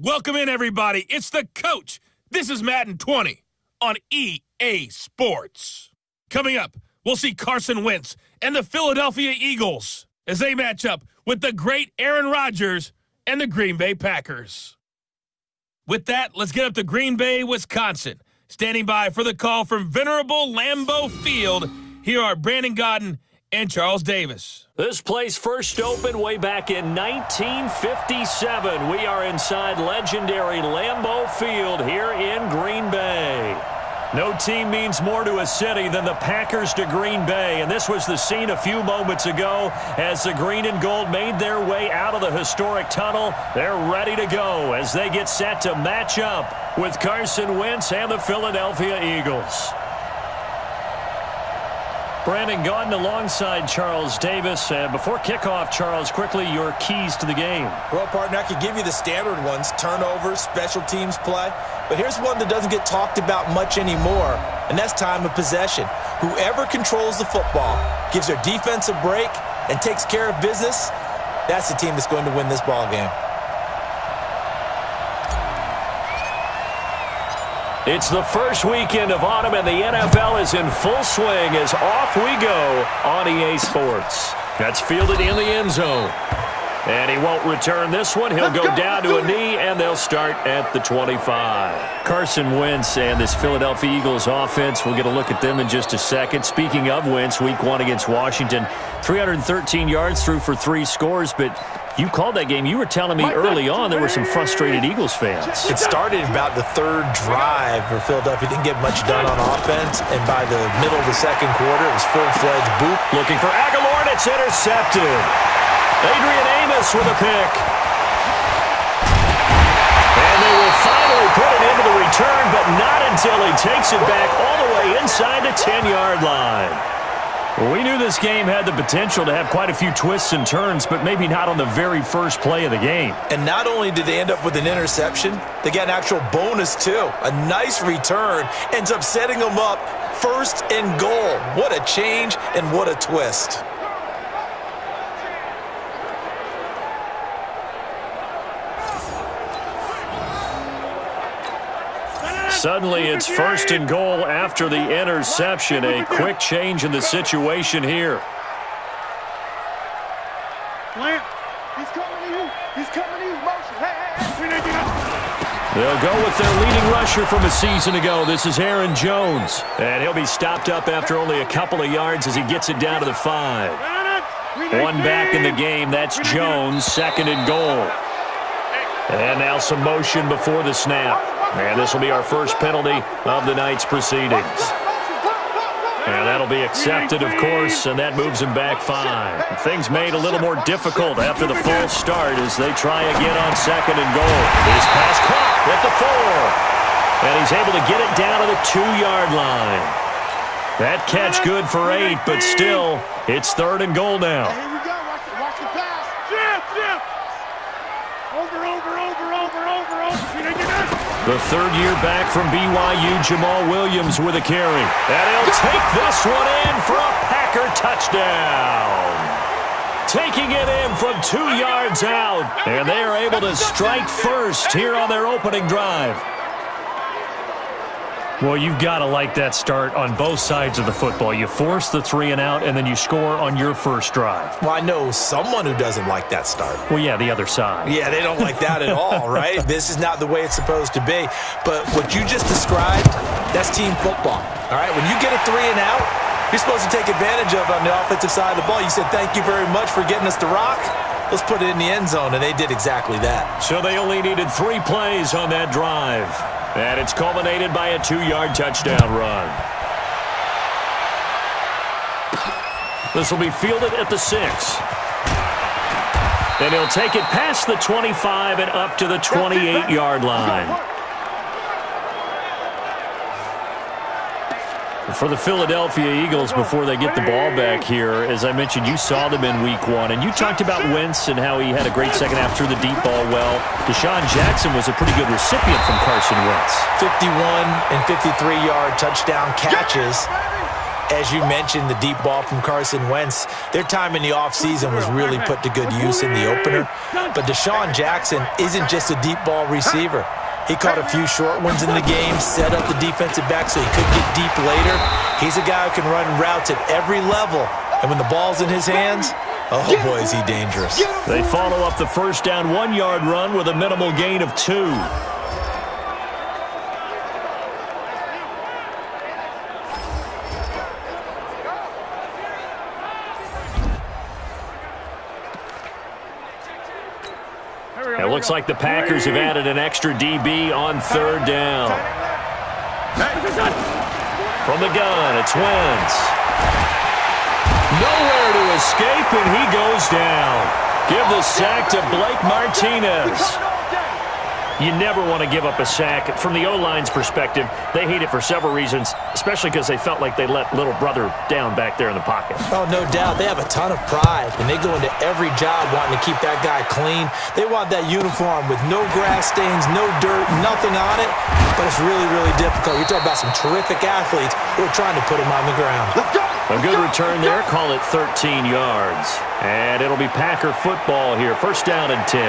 Welcome in, everybody. It's the coach. This is Madden 20 on EA Sports. Coming up, we'll see Carson Wentz and the Philadelphia Eagles as they match up with the great Aaron Rodgers and the Green Bay Packers. With that, let's get up to Green Bay, Wisconsin. Standing by for the call from venerable Lambeau Field, here are Brandon Godden and Charles Davis. This place first opened way back in 1957. We are inside legendary Lambeau Field here in Green Bay. No team means more to a city than the Packers to Green Bay, and this was the scene a few moments ago as the green and gold made their way out of the historic tunnel. They're ready to go as they get set to match up with Carson Wentz and the Philadelphia Eagles. Brandon Godden alongside Charles Davis. Before kickoff, Charles, quickly your keys to the game. Well, partner, I could give you the standard ones, turnovers, special teams play. But here's one that doesn't get talked about much anymore, and that's time of possession. Whoever controls the football, gives their defense a break, and takes care of business, that's the team that's going to win this ball game. It's the first weekend of autumn, and the NFL is in full swing as off we go on EA Sports. That's fielded in the end zone. And he won't return this one. He'll go down to a knee, and they'll start at the 25. Carson Wentz and this Philadelphia Eagles offense, we'll get a look at them in just a second. Speaking of Wentz, week one against Washington, 313 yards, threw for 3 scores, but you called that game. You were telling me early on there were some frustrated Eagles fans. It started about the third drive where Philadelphia didn't get much done on offense, and by the middle of the second quarter, it was full-fledged boot. Looking for Aguilar, and it's intercepted. Adrian Amos with a pick. And they will finally put it into the return, but not until he takes it back all the way inside the 10-yard line. Well, we knew this game had the potential to have quite a few twists and turns, but maybe not on the very first play of the game. And not only did they end up with an interception, they got an actual bonus too. A nice return ends up setting them up first and goal. What a change and what a twist. Suddenly, it's first and goal after the interception. A quick change in the situation here. He's coming to you. He's coming to you. Motion. Hey. They'll go with their leading rusher from a season ago. This is Aaron Jones. And he'll be stopped up after only a couple of yards as he gets it down to the 5. One back in the game. That's Jones, second and goal. And now some motion before the snap. And this will be our first penalty of the night's proceedings. And that'll be accepted, of course, and that moves him back 5. Things made a little more difficult after the false start as they try again on second and goal. His pass caught at the 4. And he's able to get it down to the 2-yard line. That catch good for 8, but still, it's third and goal now. Here we go. Watch the pass. Jim. Over. The third year back from BYU, Jamal Williams with a carry. And he'll take this one in for a Packer touchdown. Taking it in from 2 yards out. And they are able to strike first here on their opening drive. Well, you've got to like that start on both sides of the football. You force the 3 and out, and then you score on your first drive. Well, I know someone who doesn't like that start. Well, yeah, the other side. Yeah, they don't like that at all, right? This is not the way it's supposed to be. But what you just described, that's team football, all right? When you get a 3 and out, you're supposed to take advantage of on the offensive side of the ball. You said, thank you very much for getting us to rock. Let's put it in the end zone, and they did exactly that. So they only needed 3 plays on that drive. And it's culminated by a 2-yard touchdown run. This will be fielded at the 6. And he'll take it past the 25 and up to the 28-yard line. For the Philadelphia Eagles, before they get the ball back here, as I mentioned, you saw them in week 1, and you talked about Wentz and how he had a great second half, threw the deep ball well. Deshaun Jackson was a pretty good recipient from Carson Wentz. 51 and 53-yard touchdown catches. as you mentioned, the deep ball from Carson Wentz, their time in the offseason was really put to good use in the opener. But Deshaun Jackson isn't just a deep ball receiver. He caught a few short ones in the game, set up the defensive back so he could get deep later. He's a guy who can run routes at every level. And when the ball's in his hands, oh boy, is he dangerous. They follow up the first down 1-yard run with a minimal gain of 2. It looks like the Packers have added an extra DB on 3rd down. From the gun, it's Wentz. Nowhere to escape, and he goes down. Give the sack to Blake Martinez. You never want to give up a sack. From the O-line's perspective, they hate it for several reasons, especially because they felt like they let little brother down back there in the pocket. Oh, no doubt. They have a ton of pride, and they go into every job wanting to keep that guy clean. They want that uniform with no grass stains, no dirt, nothing on it, but it's really, really difficult. You're talking about some terrific athletes who are trying to put him on the ground. A good return there. Call it 13 yards. And it'll be Packer football here. First down and 10.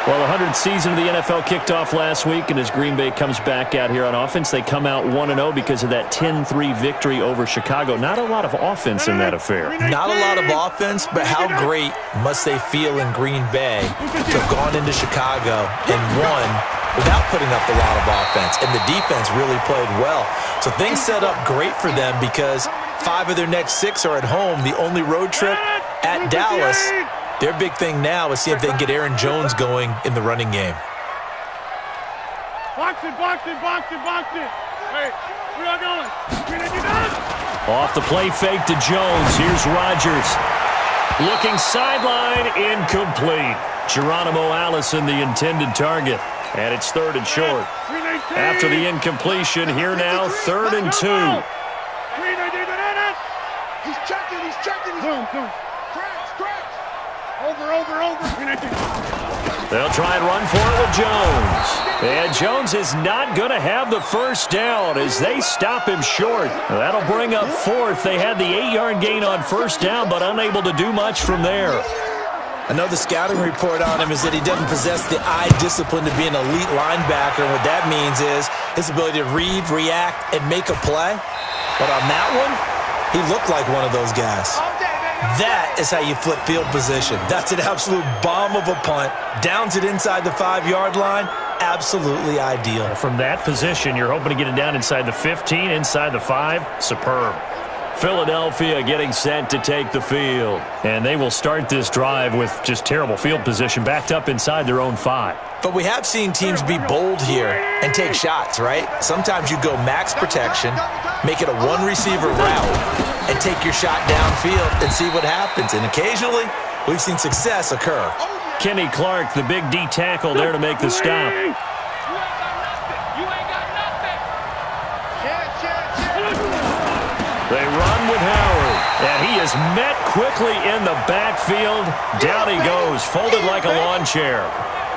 Well, the 100th season of the NFL kicked off last week, and as Green Bay comes back out here on offense, they come out 1-0 because of that 10-3 victory over Chicago. Not a lot of offense in that affair. Not a lot of offense, but how great must they feel in Green Bay to have gone into Chicago and won without putting up a lot of offense, and the defense really played well. So things set up great for them because 5 of their next 6 are at home. The only road trip at Dallas. Their big thing now is see if they can get Aaron Jones going in the running game. Box it, box it, box it, box it. Hey, we are going. Off the play fake to Jones. Here's Rodgers. Looking sideline, incomplete. Geronimo Allison, the intended target. And it's 3rd and short. After the incompletion, here now, 3rd and 2. He's checking, he's checking. Boom. Over. They'll try and run for it with Jones. And Jones is not going to have the first down as they stop him short. That'll bring up 4th. They had the 8-yard gain on first down, but unable to do much from there. I know the scouting report on him is that he doesn't possess the eye discipline to be an elite linebacker. And what that means is his ability to read, react, and make a play. But on that one, he looked like one of those guys. That is how you flip field position. That's an absolute bomb of a punt. Downs it inside the 5-yard line. Absolutely ideal. From that position, you're hoping to get it down inside the 15, inside the 5. Superb. Philadelphia getting set to take the field. And they will start this drive with just terrible field position, backed up inside their own 5. But we have seen teams be bold here and take shots, right? Sometimes you go max protection, make it a one-receiver route, and take your shot downfield and see what happens. And occasionally, we've seen success occur. Kenny Clark, the big D tackle there to make the stop. They run with Howard, and he is met quickly in the backfield. Down he goes, folded like a lawn chair.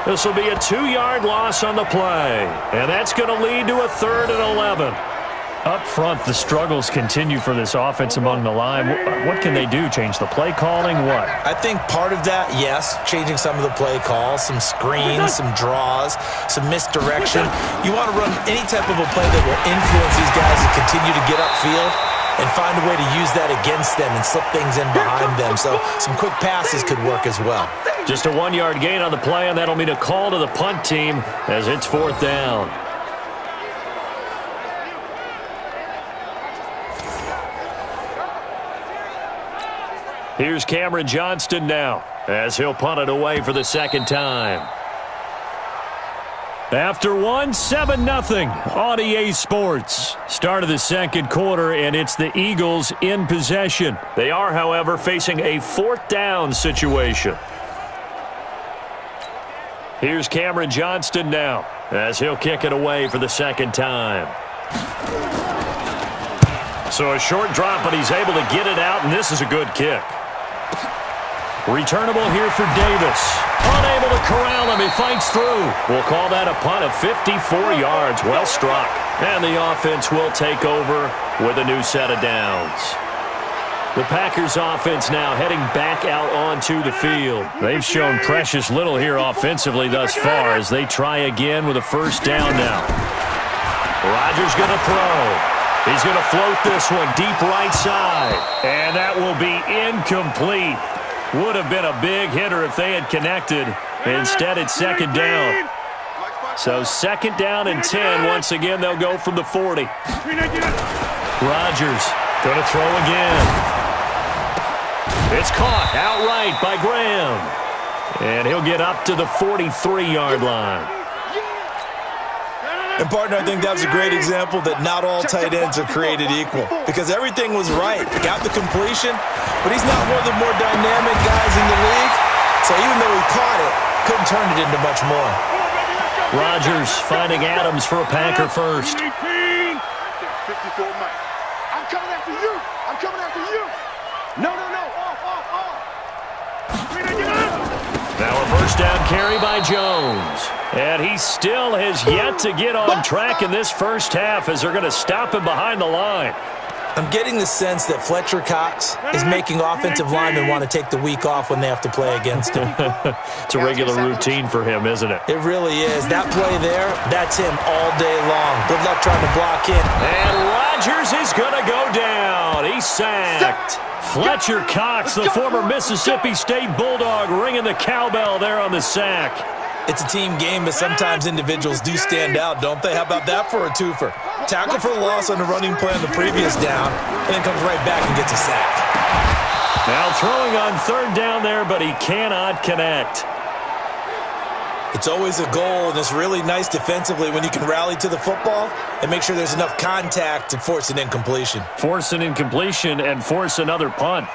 This will be a 2-yard loss on the play, and that's going to lead to a 3rd and 11. Up front, the struggles continue for this offense among the line. What can they do? Change the play calling? What? I think part of that, yes, changing some of the play calls, some screens, some draws, some misdirection. You want to run any type of a play that will influence these guys to continue to get upfield and find a way to use that against them and slip things in behind them. So some quick passes could work as well. Just a 1-yard gain on the play, and that'll mean a call to the punt team as it's 4th down. Here's Cameron Johnston now as he'll punt it away for the 2nd time. After one, 7-0 on EA Sports. Start of the 2nd quarter, and it's the Eagles in possession. They are, however, facing a 4th down situation. Here's Cameron Johnston now as he'll kick it away for the 2nd time. So a short drop, but he's able to get it out, and this is a good kick. Returnable here for Davis. Unable to corral him. He fights through. We'll call that a punt of 54 yards. Well struck. And the offense will take over with a new set of downs. The Packers offense now heading back out onto the field. They've shown precious little here offensively thus far as they try again with a first down now. Rodgers going to throw. He's going to float this one deep right side. And that will be incomplete. Would have been a big hitter if they had connected. Instead, it's second down. So second down and 10. Once again, they'll go from the 40. Rodgers going to throw again. It's caught outright by Graham. And he'll get up to the 43-yard line. And, partner, I think that was a great example that not all tight ends are created equal because everything was right. Got the completion, but he's not one of the more dynamic guys in the league. So even though he caught it, couldn't turn it into much more. Rodgers finding Adams for a Packer first. 54 Mike. I'm coming after you. I'm coming after you. No. Off. Now a first down carry by Jones. And he still has yet to get on track in this first half as they're going to stop him behind the line. I'm getting the sense that Fletcher Cox is making offensive linemen want to take the week off when they have to play against him. It's a regular routine for him, isn't it? It really is. That play there, that's him all day long. Good luck trying to block in. And Rodgers is going to go down. He's sacked. Fletcher Cox, the former Mississippi State Bulldog, ringing the cowbell there on the sack. It's a team game, but sometimes individuals do stand out, don't they? How about that for a twofer? Tackle for loss on the running play on the previous down, and then comes right back and gets a sack. Now throwing on third down there, but he cannot connect. It's always a goal, and it's really nice defensively when you can rally to the football and make sure there's enough contact to force an incompletion. Force an incompletion and force another punt.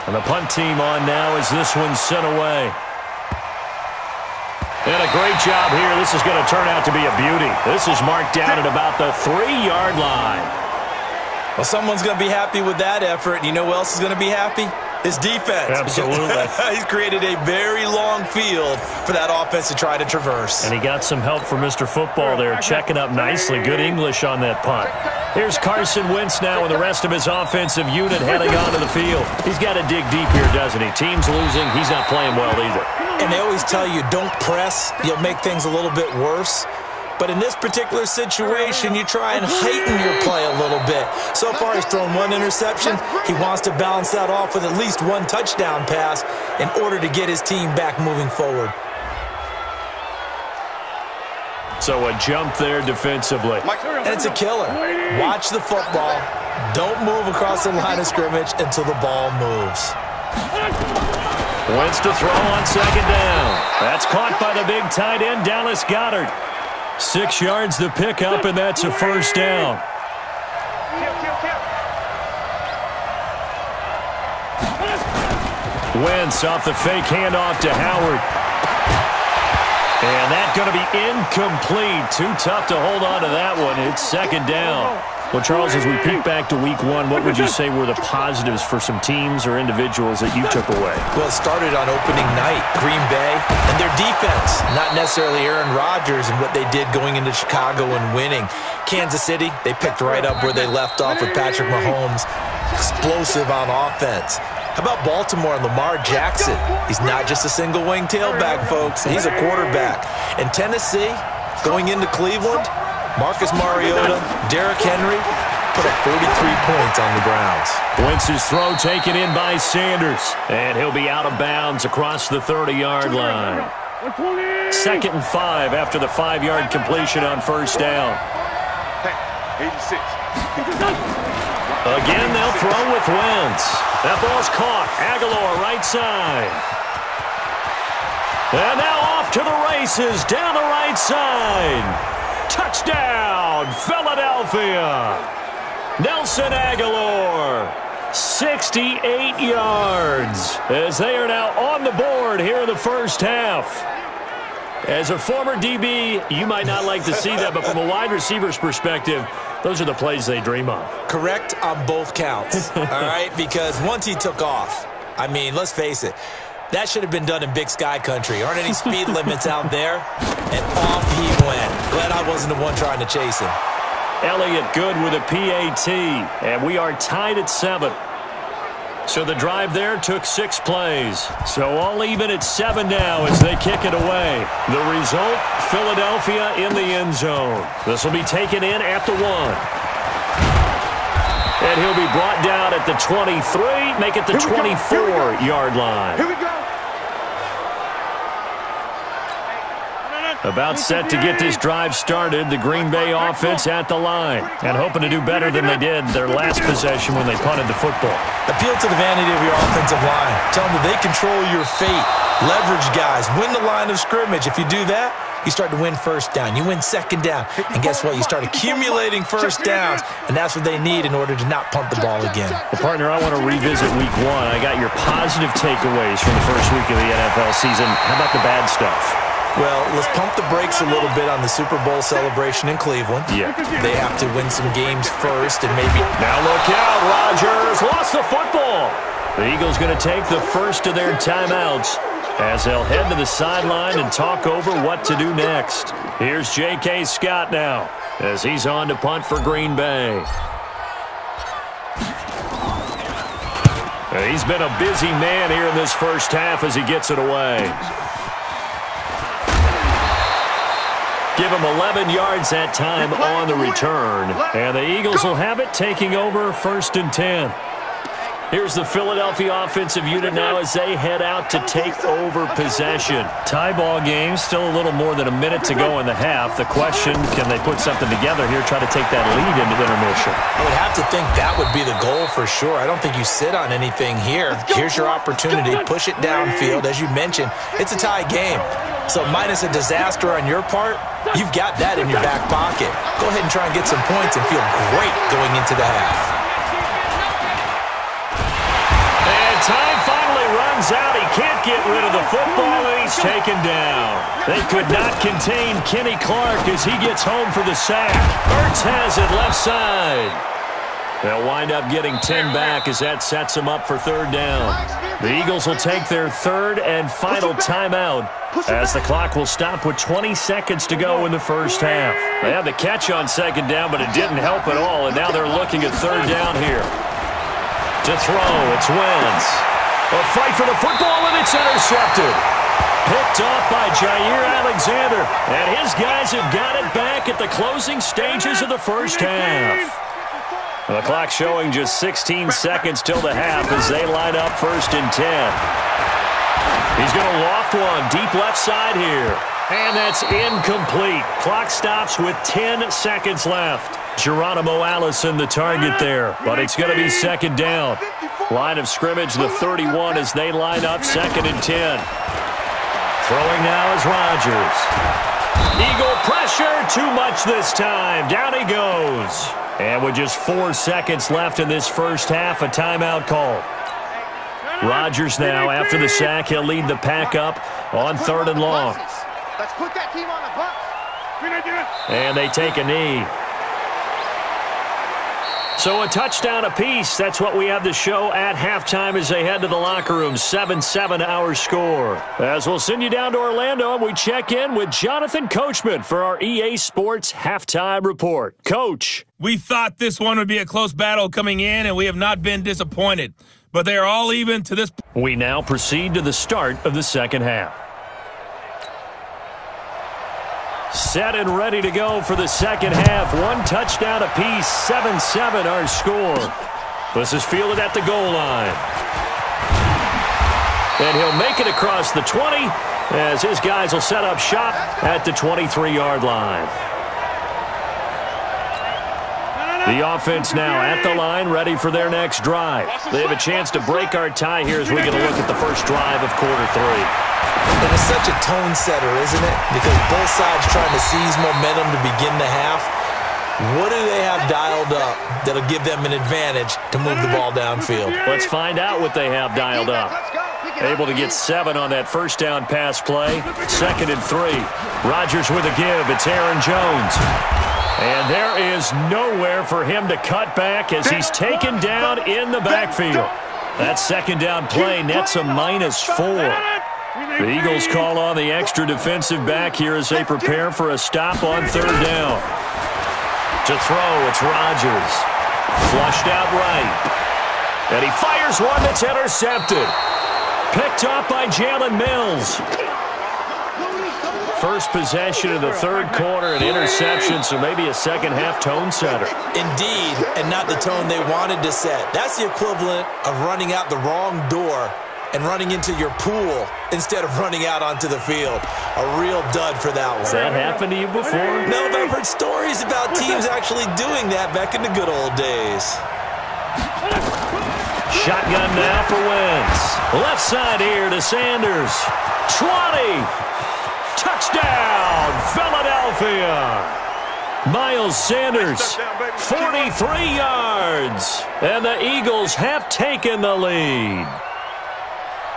And the punt team on now as this one's sent away. And a great job here. This is going to turn out to be a beauty. This is marked down at about the 3-yard line. Well, someone's going to be happy with that effort. And you know who else is going to be happy? His defense. Absolutely. He's created a very long field for that offense to try to traverse. And he got some help from Mr. Football there, checking up nicely. Good English on that punt. Here's Carson Wentz now and the rest of his offensive unit heading onto the field. He's got to dig deep here, doesn't he? Team's losing. He's not playing well either. And they always tell you, don't press. You'll make things a little bit worse. But in this particular situation, you try and heighten your play a little bit. So far, he's thrown one interception. He wants to balance that off with at least one touchdown pass in order to get his team back moving forward. So a jump there defensively. And it's a killer. Watch the football. Don't move across the line of scrimmage until the ball moves. Wentz to throw on second down. That's caught by the big tight end, Dallas Goedert. 6 yards to pick up, and that's a first down. Wentz off the fake handoff to Howard. And that's going to be incomplete. Too tough to hold on to that one. It's second down. Well, Charles, as we peek back to week one, what would you say were the positives for some teams or individuals that you took away? Well, it started on opening night, Green Bay, and their defense. Not necessarily Aaron Rodgers and what they did going into Chicago and winning. Kansas City, they picked right up where they left off with Patrick Mahomes. Explosive on offense. How about Baltimore and Lamar Jackson? He's not just a single-wing tailback, folks. He's a quarterback. And Tennessee, going into Cleveland, Marcus Mariota, Derrick Henry put up 43 points on the grounds. Wentz's throw taken in by Sanders, and he'll be out of bounds across the 30-yard line. 2nd and 5 after the 5-yard completion on first down. 86. Again, they'll throw with Wentz. That ball's caught. Aguilar right side. And now off to the races down the right side. Touchdown, Philadelphia. Nelson Aguilar, 68 yards, as they are now on the board here in the first half. As a former DB, you might not like to see that, but from a wide receiver's perspective, those are the plays they dream of. Correct on both counts, all right? Because once he took off, I mean, let's face it, that should have been done in Big Sky Country. Aren't any speed limits out there? And off he went. Glad I wasn't the one trying to chase him. Elliott good with a PAT, and we are tied at 7. So the drive there took 6 plays. So all even at 7 now as they kick it away. The result, Philadelphia in the end zone. This will be taken in at the 1. And he'll be brought down at the 23, make it the 24-yard line. Here we go. About set to get this drive started, the Green Bay offense at the line. And hoping to do better than they did their last possession when they punted the football. Appeal to the vanity of your offensive line. Tell them that they control your fate. Leverage guys. Win the line of scrimmage. If you do that, you start to win first down. You win second down. And guess what? You start accumulating first downs. And that's what they need in order to not punt the ball again. Well, partner, I want to revisit week 1. I got your positive takeaways from the first week of the NFL season. How about the bad stuff? Well, let's pump the brakes a little bit on the Super Bowl celebration in Cleveland. Yeah. They have to win some games first and maybe... Now look out, Rodgers lost the football. The Eagles going to take the first of their timeouts as they'll head to the sideline and talk over what to do next. Here's J.K. Scott now as he's on to punt for Green Bay. He's been a busy man here in this first half as he gets it away. Give him 11 yards that time on the return. And the Eagles will have it, taking over 1st and 10. Here's the Philadelphia offensive unit now as they head out to take over possession. Tie ball game, still a little more than a minute to go in the half. The question, can they put something together here, try to take that lead into intermission? I would have to think that would be the goal for sure. I don't think you sit on anything here. Here's your opportunity. Push it downfield. As you mentioned, it's a tie game. So minus a disaster on your part, you've got that in your back pocket. Go ahead and try and get some points and feel great going into the half. And time finally runs out. He can't get rid of the football, and he's taken down. They could not contain Kenny Clark as he gets home for the sack. Ertz has it left side. They'll wind up getting 10 back as that sets them up for 3rd down. The Eagles will take their 3rd and final timeout as the clock will stop with 20 seconds to go in the first half. They had the catch on 2nd down, but it didn't help at all, and now they're looking at 3rd down here. To throw, it's Wentz. A fight for the football, and it's intercepted. Picked off by Jair Alexander, and his guys have got it back at the closing stages of the first half. The clock showing just 16 seconds till the half as they line up 1st and 10. He's going to loft one deep left side here. And that's incomplete. Clock stops with 10 seconds left. Geronimo Allison the target there, but it's going to be 2nd down. Line of scrimmage, the 31 as they line up 2nd and 10. Throwing now is Rodgers. Eagle pressure, too much this time. Down he goes. And with just 4 seconds left in this first half, a timeout call. Rodgers now, after the sack, he'll lead the pack up on 3rd and long. Let's put that team on the bus. And they take a knee. So a touchdown apiece. That's what we have to show at halftime as they head to the locker room. 7-7 our score. As we'll send you down to Orlando, we check in with Jonathan Coachman for our EA Sports Halftime Report. Coach. We thought this one would be a close battle coming in, and we have not been disappointed. But they are all even to this. We now proceed to the start of the second half. Set and ready to go for the second half. 1 touchdown apiece, 7-7 our score. This is fielded at the goal line. And he'll make it across the 20 as his guys will set up shop at the 23-yard line. The offense now at the line, ready for their next drive. They have a chance to break our tie here as we get a look at the first drive of quarter 3. And it's such a tone setter, isn't it? Because both sides trying to seize momentum to begin the half. What do they have dialed up that'll give them an advantage to move the ball downfield? Let's find out what they have dialed up. Able to get 7 on that first down pass play. 2nd and 3. Rodgers with a give. It's Aaron Jones. And there is nowhere for him to cut back as he's taken down in the backfield. That 2nd down play nets a -4. The Eagles call on the extra defensive back here as they prepare for a stop on 3rd down. To throw, it's Rodgers. Flushed out right. And he fires one that's intercepted. Picked up by Jalen Mills. First possession of the 3rd quarter, an interception, so maybe a second-half tone setter. Indeed, and not the tone they wanted to set. That's the equivalent of running out the wrong door and running into your pool instead of running out onto the field. A real dud for that one. Has that happened to you before? No, but I've heard stories about teams actually doing that back in the good old days. Shotgun now for Wentz. Left side here to Sanders. 20. Touchdown, Philadelphia. Miles Sanders, 43 yards. And the Eagles have taken the lead.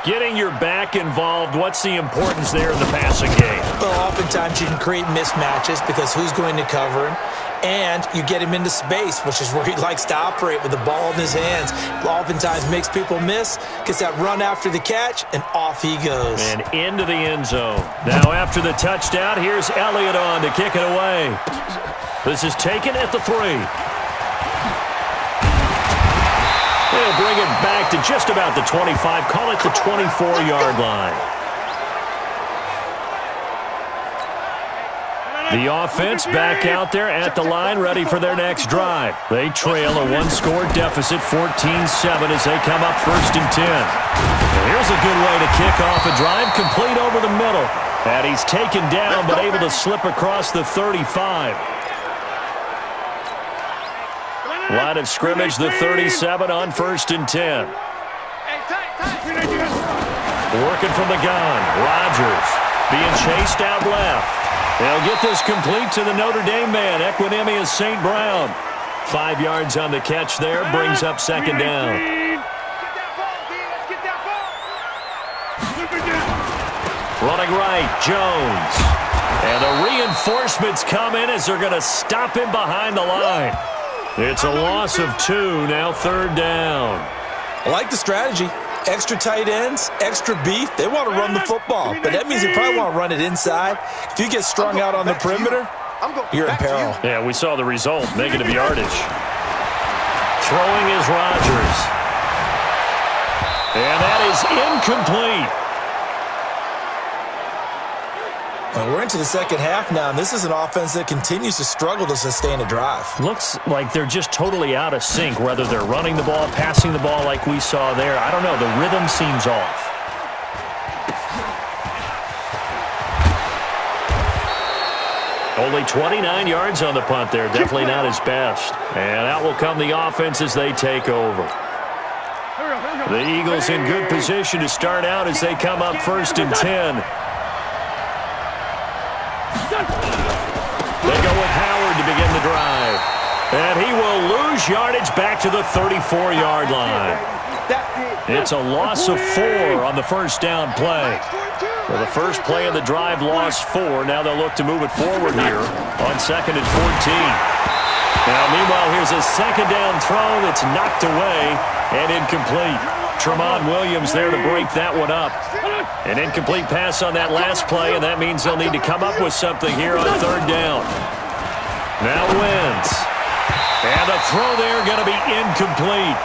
Getting your back involved, what's the importance there in the passing game? Well, oftentimes you can create mismatches because who's going to cover him? And you get him into space, which is where he likes to operate with the ball in his hands. Oftentimes makes people miss, gets that run after the catch, and off he goes. And into the end zone. Now after the touchdown, here's Elliott on to kick it away. This is taken at the 3. They'll bring it back to just about the 25. Call it the 24-yard line. The offense back out there at the line, ready for their next drive. They trail a 1-score deficit, 14-7, as they come up 1st and 10. And here's a good way to kick off a drive, complete over the middle. And he's taken down, but able to slip across the 35. Line of scrimmage, the 37 on 1st and 10. Working from the gun, Rodgers being chased out left. They'll get this complete to the Notre Dame man, Equinemius St. Brown. 5 yards on the catch there, brings up 2nd down. Running right, Jones. And the reinforcements come in as they're going to stop him behind the line. It's a loss of 2, now 3rd down. I like the strategy. Extra tight ends, extra beef. They want to run the football, but that means they probably want to run it inside. If you get strung out on the perimeter, you're in peril. Yeah, we saw the result, negative yardage. Throwing is Rodgers. And that is incomplete. Well, we're into the 2nd half now, and this is an offense that continues to struggle to sustain a drive. Looks like they're just totally out of sync, whether they're running the ball, passing the ball like we saw there. I don't know. The rhythm seems off. Only 29 yards on the punt there. Definitely not his best. And out will come the offense as they take over. The Eagles in good position to start out as they come up 1st and 10. They go with Howard to begin the drive. And he will lose yardage back to the 34-yard line. It's a loss of 4 on the 1st down play. So the first play of the drive lost 4. Now they'll look to move it forward here on 2nd and 14. Now, meanwhile, here's a 2nd down throw that's knocked away and incomplete. Tremont Williams there to break that one up. An incomplete pass on that last play, and that means they'll need to come up with something here on 3rd down. Now Wentz. And the throw there going to be incomplete.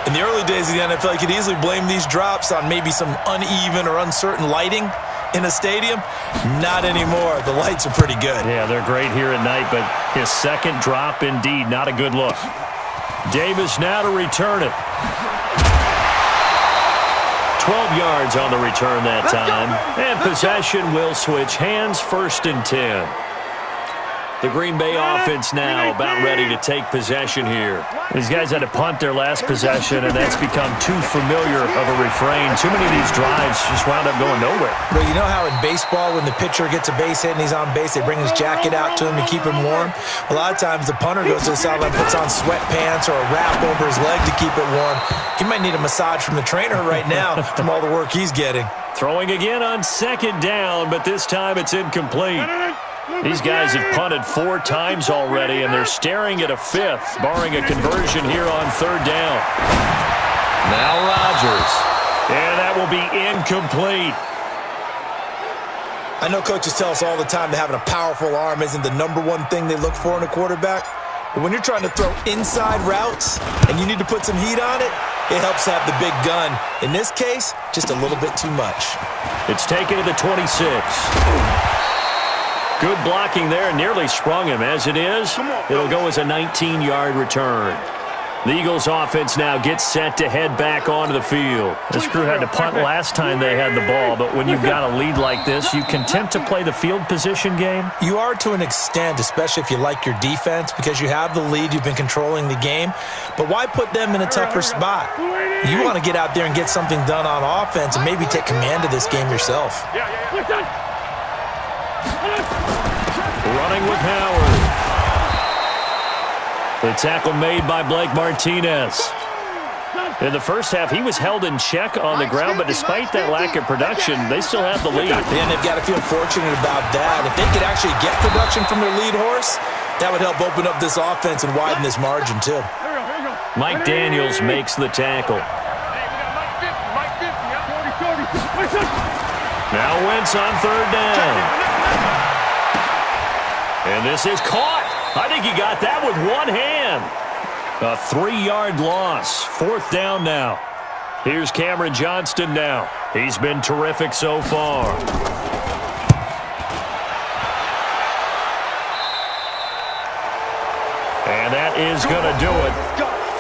In the early days of the NFL, you could easily blame these drops on maybe some uneven or uncertain lighting in a stadium. Not anymore. The lights are pretty good. Yeah, they're great here at night, but his 2nd drop, indeed, not a good look. Davis now to return it. 12 yards on the return that time. And possession will switch hands, 1st and 10. The Green Bay offense now about ready to take possession here. These guys had to punt their last possession, and that's become too familiar of a refrain. Too many of these drives just wound up going nowhere. But you know how in baseball, when the pitcher gets a base hit and he's on base, they bring his jacket out to him to keep him warm? A lot of times the punter goes to the sideline, puts on sweatpants or a wrap over his leg to keep it warm. He might need a massage from the trainer right now from all the work he's getting. Throwing again on second down, but this time it's incomplete. These guys have punted 4 times already, and they're staring at a 5th, barring a conversion here on third down. Now Rodgers. And that will be incomplete. I know coaches tell us all the time that having a powerful arm isn't the #1 thing they look for in a quarterback. But when you're trying to throw inside routes and you need to put some heat on it, it helps have the big gun. In this case, just a little bit too much. It's taken to the 26. Good blocking there, nearly sprung him. As it is, it'll go as a 19-yard return. The Eagles offense now gets set to head back onto the field. This crew had to punt last time they had the ball, but when you've got a lead like this, you content to play the field position game? You are to an extent, especially if you like your defense, because you have the lead, you've been controlling the game. But why put them in a tougher spot? You want to get out there and get something done on offense and maybe take command of this game yourself. Running with Howard. The tackle made by Blake Martinez. In the first half, he was held in check on the ground, but despite that lack of production, they still have the lead. And they've got to feel fortunate about that. If they could actually get production from their lead horse, that would help open up this offense and widen this margin, too. Mike Daniels makes the tackle. Now Wentz on third down. And this is caught. I think he got that with one hand. A 3-yard loss. 4th down now. Here's Cameron Johnston now. He's been terrific so far. And that is going to do it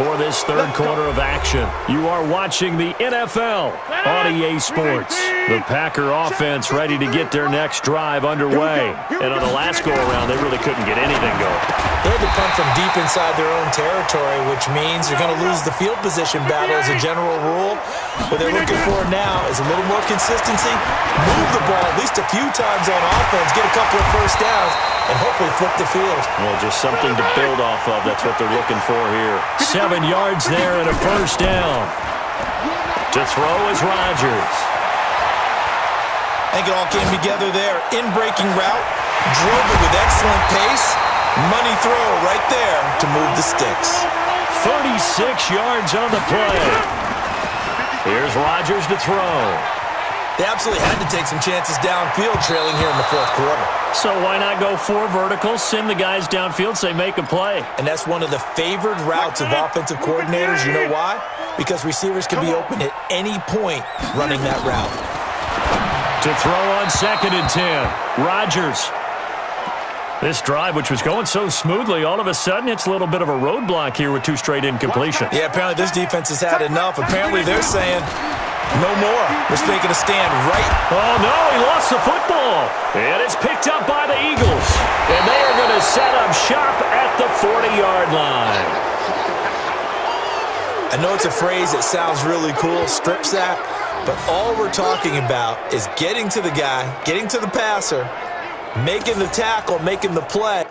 for this third quarter of action. You are watching the NFL on EA Sports. The Packer offense ready to get their next drive underway. And on the last go-around, they really couldn't get anything going. They had to punt from deep inside their own territory, which means you're going to lose the field position battle as a general rule. What they're looking for now is a little more consistency, move the ball at least a few times on offense, get a couple of first downs, and hopefully flip the field. Well, just something to build off of. That's what they're looking for here. 7 yards there and a first down. To throw is Rodgers. I think it all came together there. In-breaking route, drove it with excellent pace. Money throw right there to move the sticks. 36 yards on the play. Here's Rodgers to throw. They absolutely had to take some chances downfield trailing here in the 4th quarter. So why not go 4 verticals, send the guys downfield, say make a play? And that's one of the favored routes of offensive coordinators. You know why? Because receivers can be open at any point running that route. To throw on 2nd and 10. Rodgers. This drive, which was going so smoothly, all of a sudden it's a little bit of a roadblock here with 2 straight incompletions. Yeah, apparently this defense has had enough. Apparently they're saying no more. We're taking a stand right. Oh, no, he lost the football. And it's picked up by the Eagles. And they are going to set up shop at the 40-yard line. I know it's a phrase that sounds really cool, strip sack, but all we're talking about is getting to the guy, getting to the passer, making the tackle, making the play.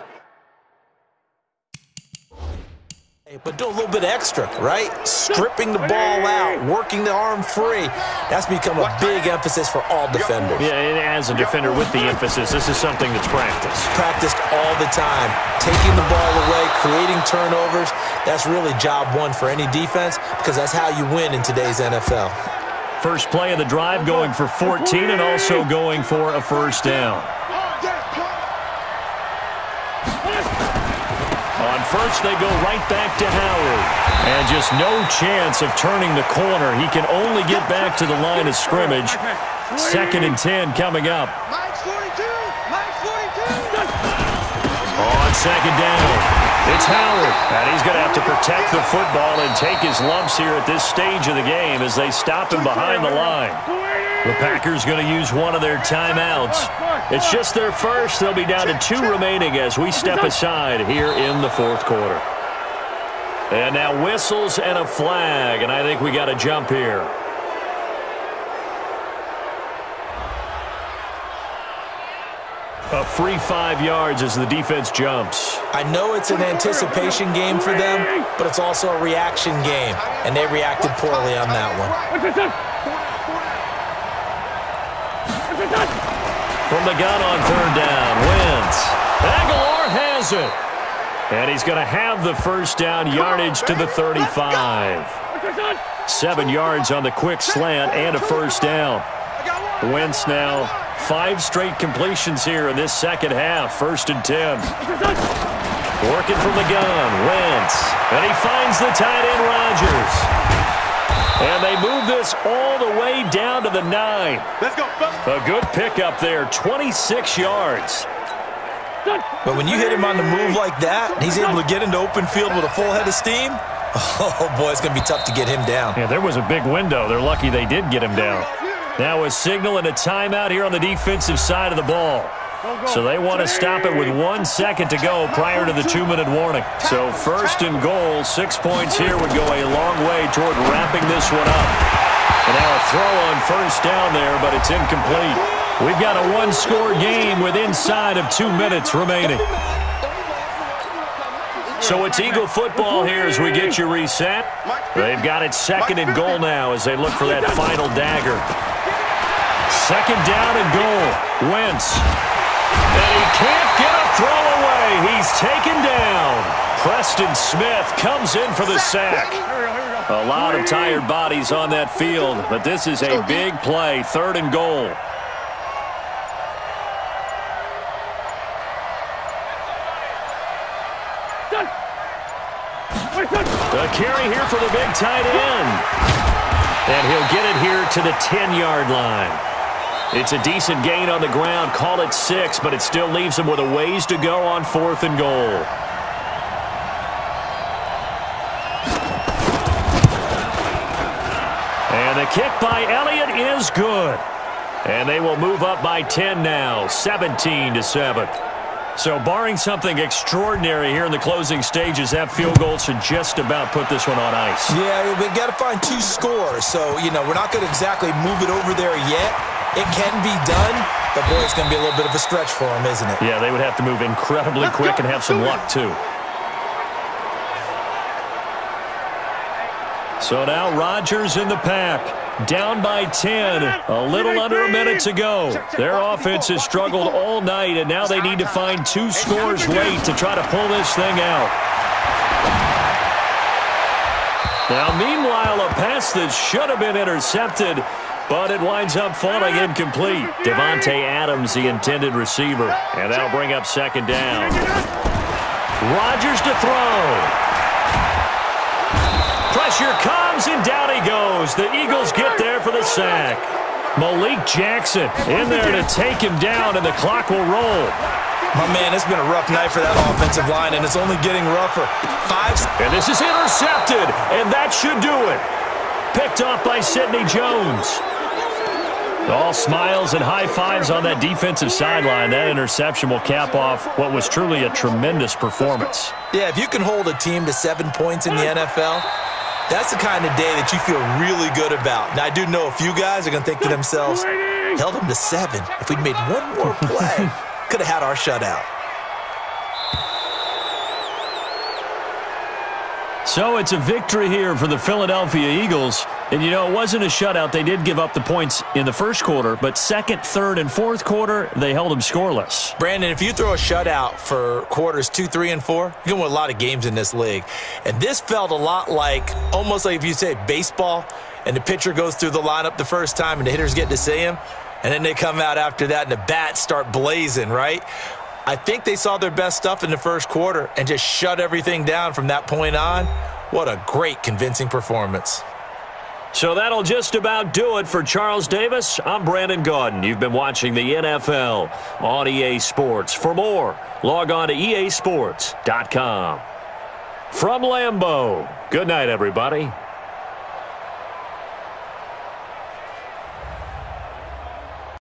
But do a little bit extra, right? Stripping the ball out, working the arm free. That's become a big emphasis for all defenders. Yeah, and as a defender with the emphasis, this is something that's practiced. Practiced all the time. Taking the ball away, creating turnovers. That's really job one for any defense because that's how you win in today's NFL. First play of the drive going for 14 and also going for a first down. On first, they go right back to Howard. And just no chance of turning the corner. He can only get back to the line of scrimmage. 2nd and 10 coming up. On 2nd down, it's Howard. And he's going to have to protect the football and take his lumps here at this stage of the game as they stop him behind the line. The Packers going to use one of their timeouts. It's just their first. They'll be down to 2 remaining as we step aside here in the fourth quarter. And now whistles and a flag, and I think we got to jump here. A free 5 yards as the defense jumps. I know it's an anticipation game for them, but it's also a reaction game, and they reacted poorly on that one. From the gun on third down, Wentz. Aguilar has it. And he's going to have the first down, yardage to the 35. 7 yards on the quick slant and a first down. Wentz now 5 straight completions here in this second half. 1st and 10. Working from the gun, Wentz. And he finds the tight end, Rodgers. And they move this all the way down to the 9. Let's go. A good pickup there, 26 yards. But when you hit him on the move like that, and he's able to get into open field with a full head of steam, oh, boy, it's going to be tough to get him down. Yeah, there was a big window. They're lucky they did get him down. Now a signal and a timeout here on the defensive side of the ball. So they want to stop it with 1 second to go prior to the 2-minute warning. So 1st and goal, 6 points here would go a long way toward wrapping this one up. And now a throw on 1st down there, but it's incomplete. We've got a 1-score game with inside of 2 minutes remaining. So it's Eagle football here as we get you reset. They've got it 2nd and goal now as they look for that final dagger. 2nd down and goal. Wentz. And he can't get a throw away. He's taken down. Preston Smith comes in for the sack. A lot of tired bodies on that field, but this is a big play. 3rd and goal. The carry here for the big tight end. And he'll get it here to the 10-yard line. It's a decent gain on the ground. Call it 6, but it still leaves him with a ways to go on 4th and goal. And the kick by Elliott is good. And they will move up by 10 now, 17-7. So barring something extraordinary here in the closing stages, that field goal should just about put this one on ice. Yeah, we've got to find 2 scores. So, we're not going to exactly move it over there yet. It can be done, but, boy, it's going to be a little bit of a stretch for them, isn't it? Yeah, they would have to move incredibly quick and have some luck, too. So now Rodgers in the pack. Down by 10. A little under a minute to go. Their offense has struggled all night, and now they need to find 2 scores late to try to pull this thing out. Now, meanwhile, a pass that should have been intercepted, but it winds up falling incomplete. Devontae Adams, the intended receiver. And that'll bring up 2nd down. Rodgers to throw. Pressure comes, and down he goes. The Eagles get there for the sack. Malik Jackson in there to take him down, and the clock will roll. My man, it's been a rough night for that offensive line, and it's only getting rougher. 5. And this is intercepted, and that should do it. Picked off by Sidney Jones. All smiles and high fives on that defensive sideline. That interception will cap off what was truly a tremendous performance. Yeah, if you can hold a team to 7 points in the NFL, that's the kind of day that you feel really good about. Now, I do know a few guys are going to think to themselves, held them to 7. If we'd made one more play, could have had our shutout. So it's a victory here for the Philadelphia Eagles. And, it wasn't a shutout. They did give up the points in the first quarter, but 2nd, 3rd, and 4th quarter, they held them scoreless. Brandon, if you throw a shutout for quarters 2, 3, and 4, you're going to win a lot of games in this league. And this felt a lot like, almost like if you say baseball, and the pitcher goes through the lineup the first time, and the hitters get to see him, and then they come out after that, and the bats start blazing, right? I think they saw their best stuff in the first quarter and just shut everything down from that point on. What a great, convincing performance. So that'll just about do it for Charles Davis. I'm Brandon Gaudin. You've been watching the NFL on EA Sports. For more, log on to easports.com. From Lambeau, good night, everybody.